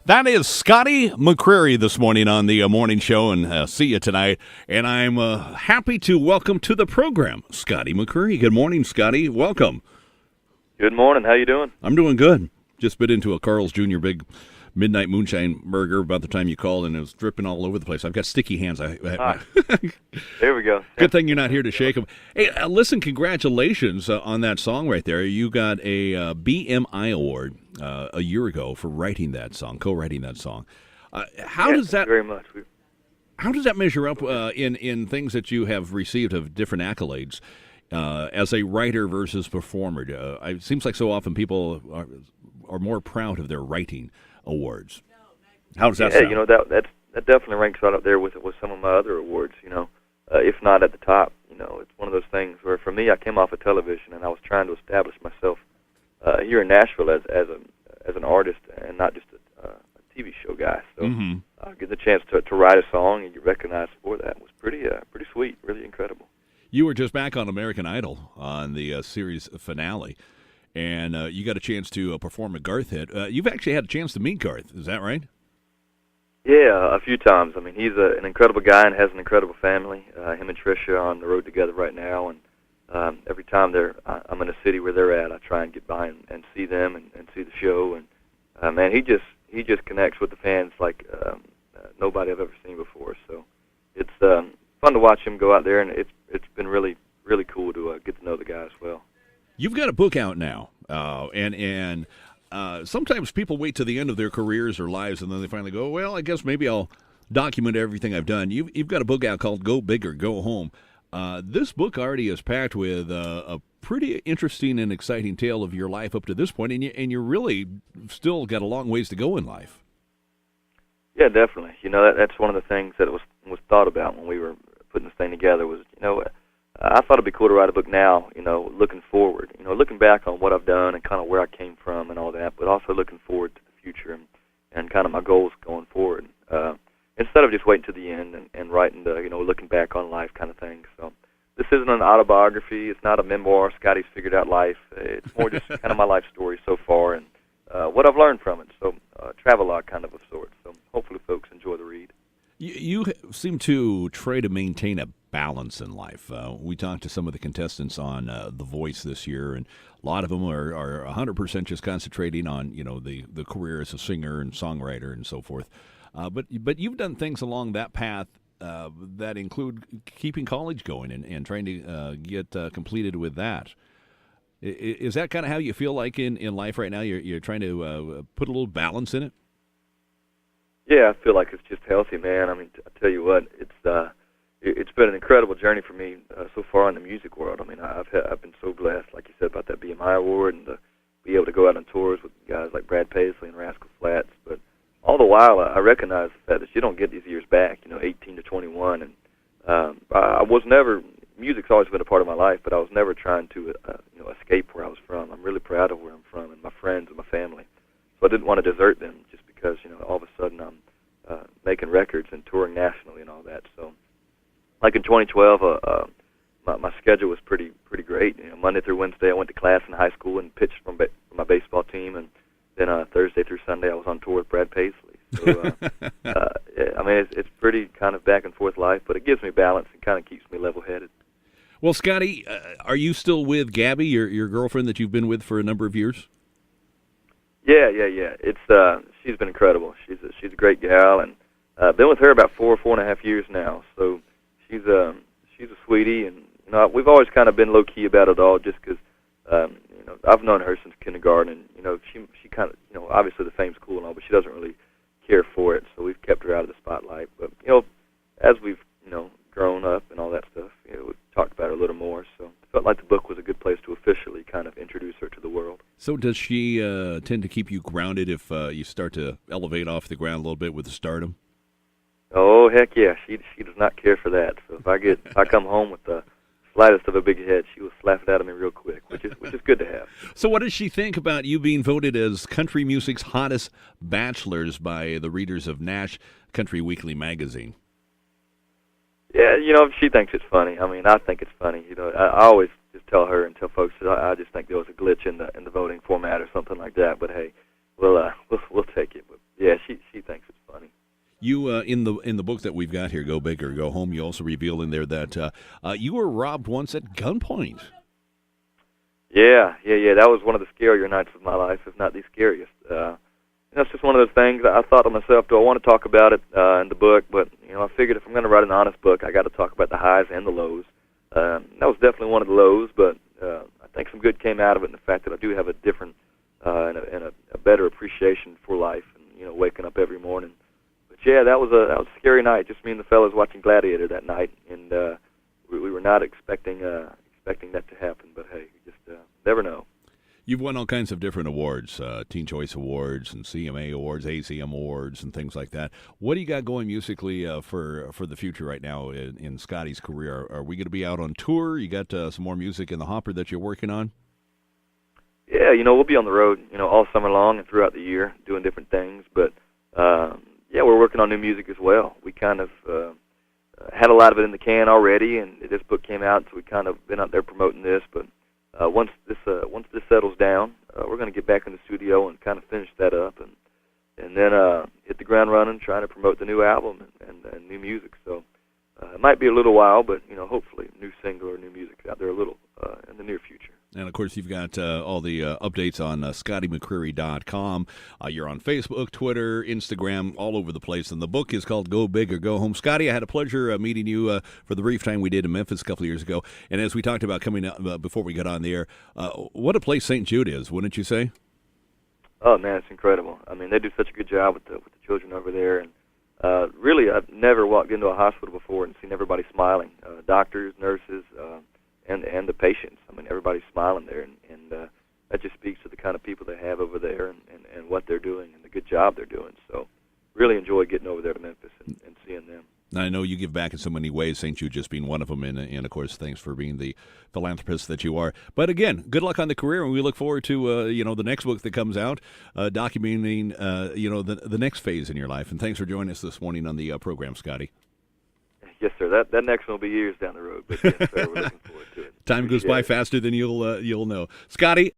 That is Scotty McCreary this morning on the morning show, and see you tonight. And I'm happy to welcome to the program Scotty McCreary. Good morning, Scotty. Welcome. Good morning. How you doing? I'm doing good. Just bit into a Carl's Jr. big midnight moonshine burger about the time you called, and it was dripping all over the place. I've got sticky hands. There we go. Good thing you're not here to shake them. Hey, listen, congratulations on that song right there. You got a BMI award a year ago for writing that song, co-writing that song. How does that very much? How does that measure up in things that you have received of different accolades as a writer versus performer? It seems like so often people are more proud of their writing awards. How does that sound? You know, that definitely ranks right up there with some of my other awards. You know, if not at the top. You know, it's one of those things where for me, I came off of television and I was trying to establish myself here in Nashville as an artist and not just a TV show guy. So get the chance to write a song and get recognized for that was pretty sweet, really incredible. You were just back on American Idol on the series finale, and you got a chance to perform a Garth hit. You've actually had a chance to meet Garth, is that right? Yeah, a few times. I mean, he's an incredible guy and has an incredible family. Him and Tricia are on the road together right now, and every time I'm in a city where they're at, I try and get by and see them and see the show. And man, he just connects with the fans like nobody I've ever seen before. So it's fun to watch him go out there, and it's been really cool to get to know the guy as well. You've got a book out now, and sometimes people wait to the end of their careers or lives, and then they finally go, well, I guess maybe I'll document everything I've done. You've got a book out called Go Big or Go Home. This book already is packed with a pretty interesting and exciting tale of your life up to this point, and you really still got a long ways to go in life. Yeah, definitely. You know, that's one of the things that was thought about when we were putting this thing together was, you know, I thought it'd be cool to write a book now, you know, looking forward, you know, looking back on what I've done and kind of where I came from and all that, but also looking forward to the future and kind of my goals going forward. Instead of just waiting to the end and writing the, you know, looking back on life kind of thing. So this isn't an autobiography. It's not a memoir. Scotty's figured out life. It's more just kind of my life story so far and what I've learned from it. So travelogue kind of sorts. So hopefully folks enjoy the read. You seem to try to maintain a balance in life. We talked to some of the contestants on The Voice this year, and a lot of them are 100% just concentrating on, you know, the career as a singer and songwriter and so forth. But you've done things along that path that include keeping college going and trying to get completed with that. Is that kind of how you feel like in life right now? You're trying to put a little balance in it? Yeah, I feel like it's just healthy, man. I mean, I tell you what, it's been an incredible journey for me so far in the music world. I mean, I've been so blessed, like you said, about that BMI award and to be able to go out on tours with guys like Brad Paisley and Rascal Flatts. But all the while, I recognize the fact that you don't get these years back, you know, 18 to 21. And I was never, music's always been a part of my life, but I was never trying to, you know, escape where I was from. I'm really proud of where I'm from and my friends and my family. So I didn't want to desert them just because, you know, all of a sudden I'm making records and touring nationally and all that. So, like in 2012, my schedule was pretty great. You know, Monday through Wednesday, I went to class in high school and pitched for my baseball team, and then Thursday through Sunday, I was on tour with Brad Paisley. So, I mean, it's pretty kind of back and forth life, but it gives me balance and kind of keeps me level-headed. Well, Scotty, are you still with Gabby, your girlfriend that you've been with for a number of years? Yeah. It's she's been incredible. She's a great gal, and been with her about 4.5 years now. So she's a sweetie, and you know we've always kind of been low key about it all, just because you know I've known her since kindergarten, and you know she kind of, you know, obviously the fame's cool and all, but she doesn't really care for it. So we've kept her out of the spotlight. But you know, as we've, you know, grown up and all that stuff, you know, we've talked about her a little more. So I felt like the book was a good place to officially kind of introduce her to the world. So does she tend to keep you grounded if you start to elevate off the ground a little bit with the stardom? Oh, heck yeah. She does not care for that. So if I come home with the slightest of a big head, she will slap it out of me real quick, which is good to have. So what does she think about you being voted as country music's hottest bachelors by the readers of Nash Country Weekly magazine? Yeah, you know, she thinks it's funny. I mean, I think it's funny. You know, I always just tell her and tell folks that I just think there was a glitch in the voting format or something like that. But hey, we'll take it. But yeah, she You in the book that we've got here, Go Big or Go Home, you also reveal in there that you were robbed once at gunpoint. Yeah. That was one of the scarier nights of my life, if not the scariest. It's just one of those things. I thought to myself, do I want to talk about it in the book? But I figured if I'm going to write an honest book, I got to talk about the highs and the lows. That was definitely one of the lows, but I think some good came out of it in the fact that I do have a different and a better appreciation for life, and waking up every morning. But yeah, that was a scary night. Just me and the fellas watching Gladiator that night, and we were not expecting that to happen. But hey, you just never know. You've won all kinds of different awards, Teen Choice Awards and CMA Awards, ACM Awards, and things like that. What do you got going musically for the future right now in Scotty's career? Are we going to be out on tour? You got some more music in the hopper that you're working on? Yeah, we'll be on the road, all summer long and throughout the year doing different things. But, yeah, we're working on new music as well. We kind of had a lot of it in the can already, and this book came out, so we kind of been out there promoting this. But once this settles down, we're going to get back in the studio and kind of finish that up, and then hit the ground running, trying to promote the new album and new music. So it might be a little while, but hopefully new single or new music out there a little in the near future. And, of course, you've got all the updates on ScottyMcCreary.com. You're on Facebook, Twitter, Instagram, all over the place. And the book is called Go Big or Go Home. Scotty, I had a pleasure meeting you for the brief time we did in Memphis a couple of years ago. And as we talked about coming up before we got on the air, what a place St. Jude is, wouldn't you say? Oh, man, it's incredible. I mean, they do such a good job with the children over there. And really, I've never walked into a hospital before and seen everybody smiling, doctors, nurses, and the patients. I mean, everybody's smiling there, and that just speaks to the kind of people they have over there and what they're doing and the good job they're doing. So really enjoy getting over there to Memphis and seeing them. I know you give back in so many ways, St. Jude just being one of them, and of course, thanks for being the philanthropist that you are. But again, good luck on the career, and we look forward to the next book that comes out, documenting the next phase in your life. And thanks for joining us this morning on the program, Scotty. Yes, sir. That next one will be years down the road, but yes, sir, we're looking forward to it. Time goes by faster than you'll know. Scotty,